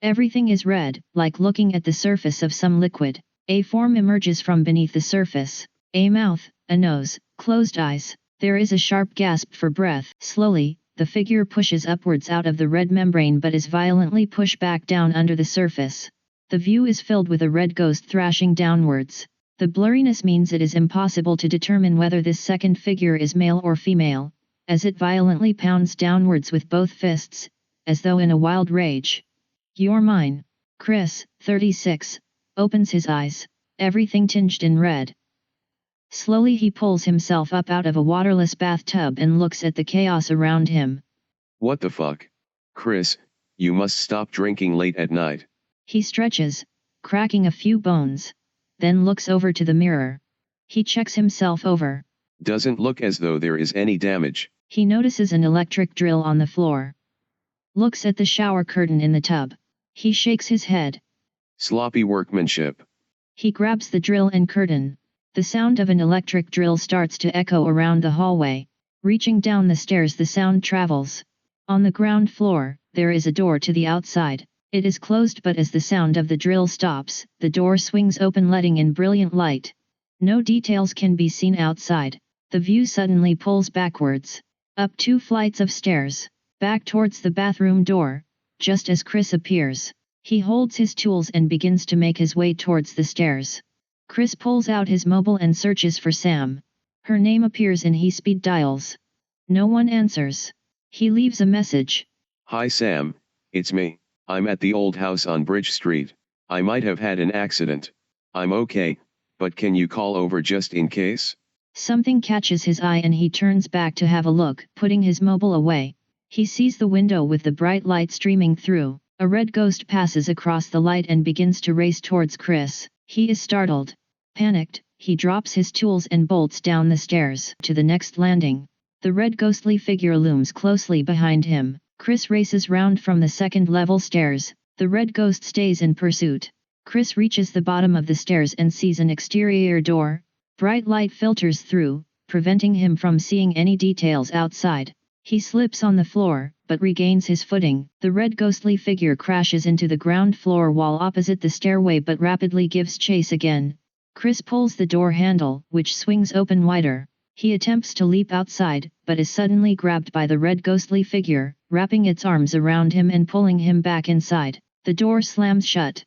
Everything is red, like looking at the surface of some liquid. A form emerges from beneath the surface. A mouth, a nose, closed eyes. There is a sharp gasp for breath. Slowly, the figure pushes upwards out of the red membrane but is violently pushed back down under the surface. The view is filled with a red ghost thrashing downwards. The blurriness means it is impossible to determine whether this second figure is male or female, as it violently pounds downwards with both fists, as though in a wild rage. "You're mine." Chris, 36, opens his eyes, everything tinged in red. Slowly he pulls himself up out of a waterless bathtub and looks at the chaos around him. What the fuck? Chris, you must stop drinking late at night. He stretches, cracking a few bones, then looks over to the mirror. He checks himself over. Doesn't look as though there is any damage. He notices an electric drill on the floor. Looks at the shower curtain in the tub. He shakes his head. Sloppy workmanship. He grabs the drill and curtain. The sound of an electric drill starts to echo around the hallway. Reaching down the stairs, the sound travels. On the ground floor, there is a door to the outside. It is closed, but as the sound of the drill stops, the door swings open, letting in brilliant light. No details can be seen outside. The view suddenly pulls backwards. Up 2 flights of stairs. Back towards the bathroom door, just as Chris appears. He holds his tools and begins to make his way towards the stairs. Chris pulls out his mobile and searches for Sam. Her name appears and he speed dials. No one answers. He leaves a message. Hi Sam, it's me. I'm at the old house on Bridge Street. I might have had an accident. I'm okay, but can you call over just in case? Something catches his eye and he turns back to have a look, putting his mobile away. He sees the window with the bright light streaming through. A red ghost passes across the light and begins to race towards Chris. He is startled. Panicked, he drops his tools and bolts down the stairs to the next landing. The red ghostly figure looms closely behind him. Chris races round from the second-level stairs. The red ghost stays in pursuit. Chris reaches the bottom of the stairs and sees an exterior door. Bright light filters through, preventing him from seeing any details outside. He slips on the floor, but regains his footing. The red ghostly figure crashes into the ground floor wall opposite the stairway but rapidly gives chase again. Chris pulls the door handle, which swings open wider. He attempts to leap outside, but is suddenly grabbed by the red ghostly figure, wrapping its arms around him and pulling him back inside. The door slams shut.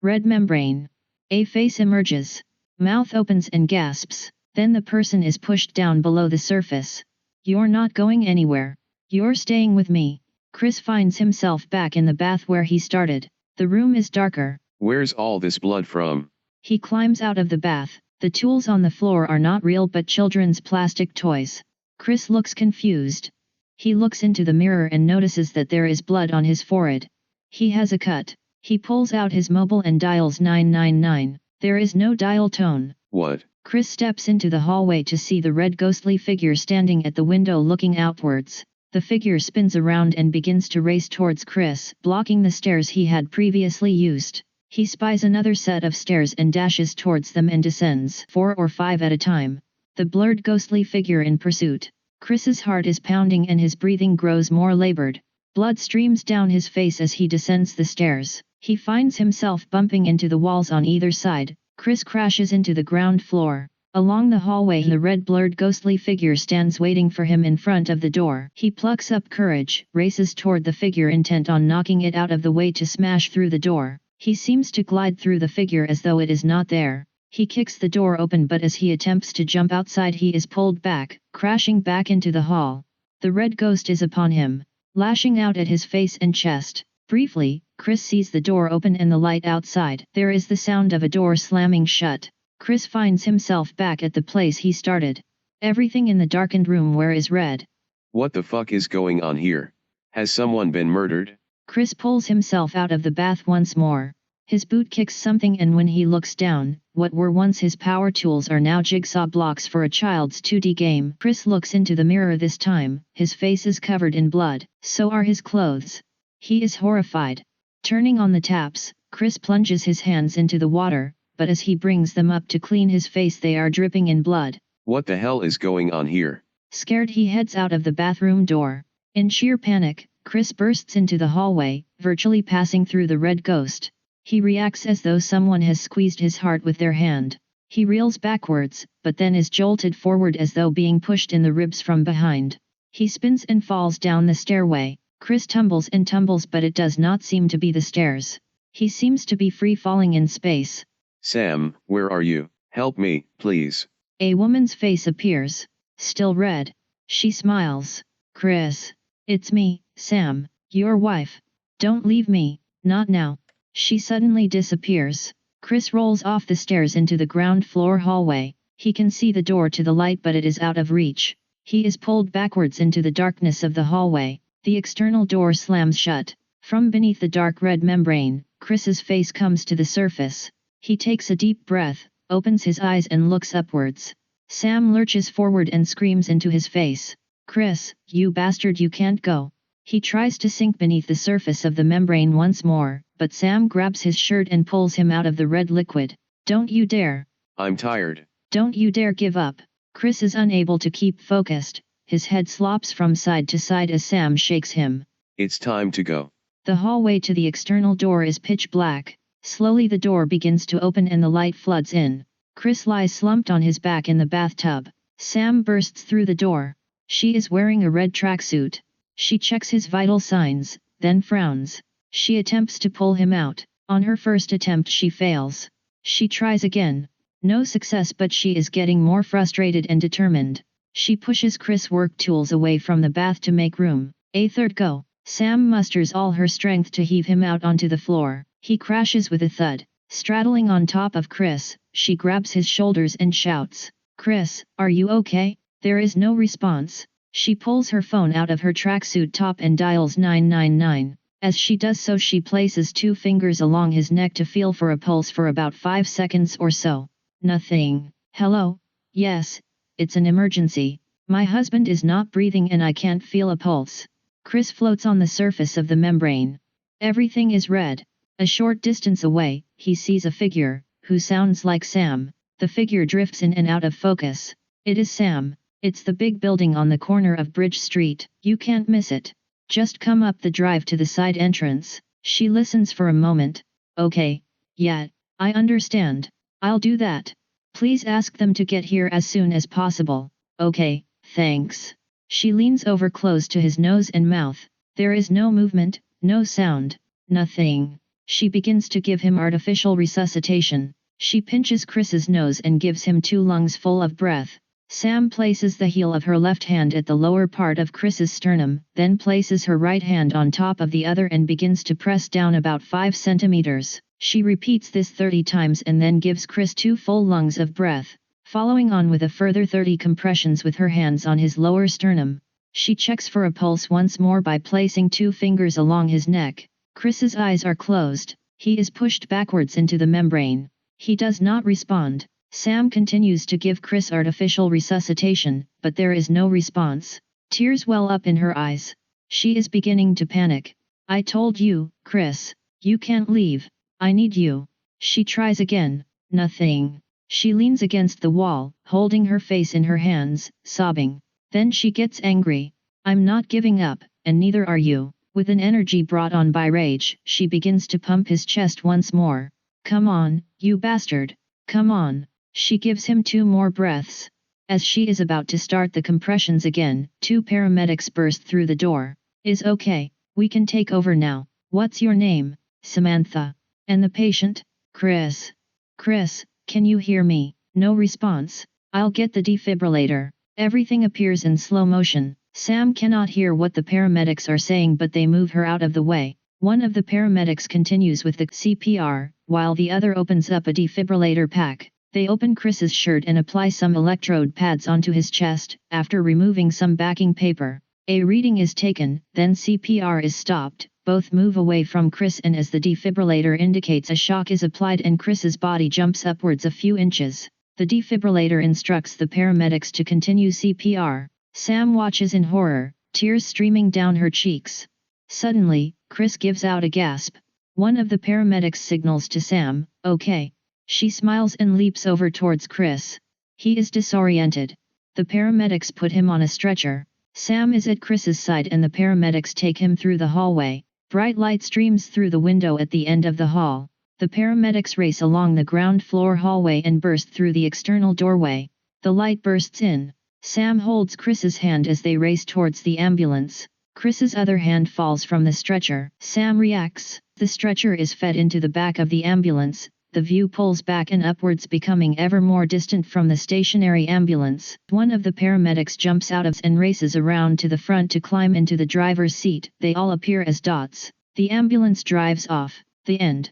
Red membrane. A face emerges. Mouth opens and gasps. Then the person is pushed down below the surface. "You're not going anywhere. You're staying with me." Chris finds himself back in the bath where he started. The room is darker. Where's all this blood from? He climbs out of the bath. The tools on the floor are not real but children's plastic toys. Chris looks confused. He looks into the mirror and notices that there is blood on his forehead. He has a cut. He pulls out his mobile and dials 999. There is no dial tone. What? Chris steps into the hallway to see the red ghostly figure standing at the window looking outwards. The figure spins around and begins to race towards Chris, blocking the stairs he had previously used. He spies another set of stairs and dashes towards them and descends 4 or 5 at a time. The blurred ghostly figure in pursuit. Chris's heart is pounding and his breathing grows more labored. Blood streams down his face as he descends the stairs. He finds himself bumping into the walls on either side. Chris crashes into the ground floor. Along the hallway, the red blurred ghostly figure stands waiting for him in front of the door. He plucks up courage, races toward the figure intent on knocking it out of the way to smash through the door. He seems to glide through the figure as though it is not there. He kicks the door open, but as he attempts to jump outside he is pulled back, crashing back into the hall. The red ghost is upon him, lashing out at his face and chest. Briefly, Chris sees the door open and the light outside. There is the sound of a door slamming shut. Chris finds himself back at the place he started. Everything in the darkened room where is red. What the fuck is going on here? Has someone been murdered? Chris pulls himself out of the bath once more. His boot kicks something and when he looks down, what were once his power tools are now jigsaw blocks for a child's 2D game. Chris looks into the mirror this time. His face is covered in blood. So are his clothes. He is horrified. Turning on the taps, Chris plunges his hands into the water, but as he brings them up to clean his face they are dripping in blood. What the hell is going on here? Scared, he heads out of the bathroom door. In sheer panic, Chris bursts into the hallway, virtually passing through the red ghost. He reacts as though someone has squeezed his heart with their hand. He reels backwards, but then is jolted forward as though being pushed in the ribs from behind. He spins and falls down the stairway. Chris tumbles and tumbles, but it does not seem to be the stairs. He seems to be free falling in space. Sam, where are you? Help me, please. A woman's face appears, still red. She smiles. Chris. It's me, Sam, your wife. Don't leave me, not now. She suddenly disappears. Chris rolls off the stairs into the ground floor hallway. He can see the door to the light, but it is out of reach. He is pulled backwards into the darkness of the hallway. The external door slams shut. From beneath the dark red membrane, Chris's face comes to the surface. He takes a deep breath, opens his eyes and looks upwards. Sam lurches forward and screams into his face. Chris, you bastard, you can't go. He tries to sink beneath the surface of the membrane once more, but Sam grabs his shirt and pulls him out of the red liquid. Don't you dare. I'm tired. Don't you dare give up. Chris is unable to keep focused. His head slops from side to side as Sam shakes him. It's time to go. The hallway to the external door is pitch black. Slowly the door begins to open and the light floods in. Chris lies slumped on his back in the bathtub. Sam bursts through the door. She is wearing a red tracksuit. She checks his vital signs, then frowns. She attempts to pull him out. On her first attempt she fails. She tries again. No success, but she is getting more frustrated and determined. She pushes Chris' work tools away from the bath to make room. A third go. Sam musters all her strength to heave him out onto the floor. He crashes with a thud. Straddling on top of Chris, she grabs his shoulders and shouts, Chris, are you okay? There is no response. She pulls her phone out of her tracksuit top and dials 999. As she does so, she places 2 fingers along his neck to feel for a pulse for about 5 seconds or so. Nothing. Hello? Yes, it's an emergency. My husband is not breathing and I can't feel a pulse. Chris floats on the surface of the membrane. Everything is red. A short distance away, he sees a figure, who sounds like Sam. The figure drifts in and out of focus. It is Sam. It's the big building on the corner of Bridge Street. You can't miss it. Just come up the drive to the side entrance. She listens for a moment. Okay. Yeah, I understand. I'll do that. Please ask them to get here as soon as possible. Okay, thanks. She leans over close to his nose and mouth. There is no movement, no sound, nothing. She begins to give him artificial resuscitation. She pinches Chris's nose and gives him 2 lungs full of breath. Sam places the heel of her left hand at the lower part of Chris's sternum, then places her right hand on top of the other and begins to press down about 5 centimeters. She repeats this 30 times and then gives Chris 2 full lungs of breath, following on with a further 30 compressions with her hands on his lower sternum. She checks for a pulse once more by placing 2 fingers along his neck. Chris's eyes are closed. He is pushed backwards into the membrane. He does not respond. Sam continues to give Chris artificial resuscitation, but there is no response. Tears well up in her eyes. She is beginning to panic. I told you, Chris, you can't leave. I need you. She tries again. Nothing. She leans against the wall, holding her face in her hands, sobbing. Then she gets angry. I'm not giving up, and neither are you. With an energy brought on by rage, she begins to pump his chest once more. Come on, you bastard. Come on. She gives him 2 more breaths. As she is about to start the compressions again, 2 paramedics burst through the door. Is okay. We can take over now. What's your name? Samantha. And the patient? Chris. Chris, can you hear me? No response. I'll get the defibrillator. Everything appears in slow motion. Sam cannot hear what the paramedics are saying, but they move her out of the way. One of the paramedics continues with the CPR, while the other opens up a defibrillator pack. They open Chris's shirt and apply some electrode pads onto his chest, after removing some backing paper. A reading is taken, then CPR is stopped. Both move away from Chris, and as the defibrillator indicates, a shock is applied and Chris's body jumps upwards a few inches. The defibrillator instructs the paramedics to continue CPR. Sam watches in horror, tears streaming down her cheeks. Suddenly, Chris gives out a gasp. One of the paramedics signals to Sam, okay. She smiles and leaps over towards Chris. He is disoriented. The paramedics put him on a stretcher. Sam is at Chris's side and the paramedics take him through the hallway. Bright light streams through the window at the end of the hall. The paramedics race along the ground floor hallway and burst through the external doorway. The light bursts in. Sam holds Chris's hand as they race towards the ambulance. Chris's other hand falls from the stretcher. Sam reacts. The stretcher is fed into the back of the ambulance. The view pulls back and upwards, becoming ever more distant from the stationary ambulance. One of the paramedics jumps out of and races around to the front to climb into the driver's seat. They all appear as dots. The ambulance drives off. The end.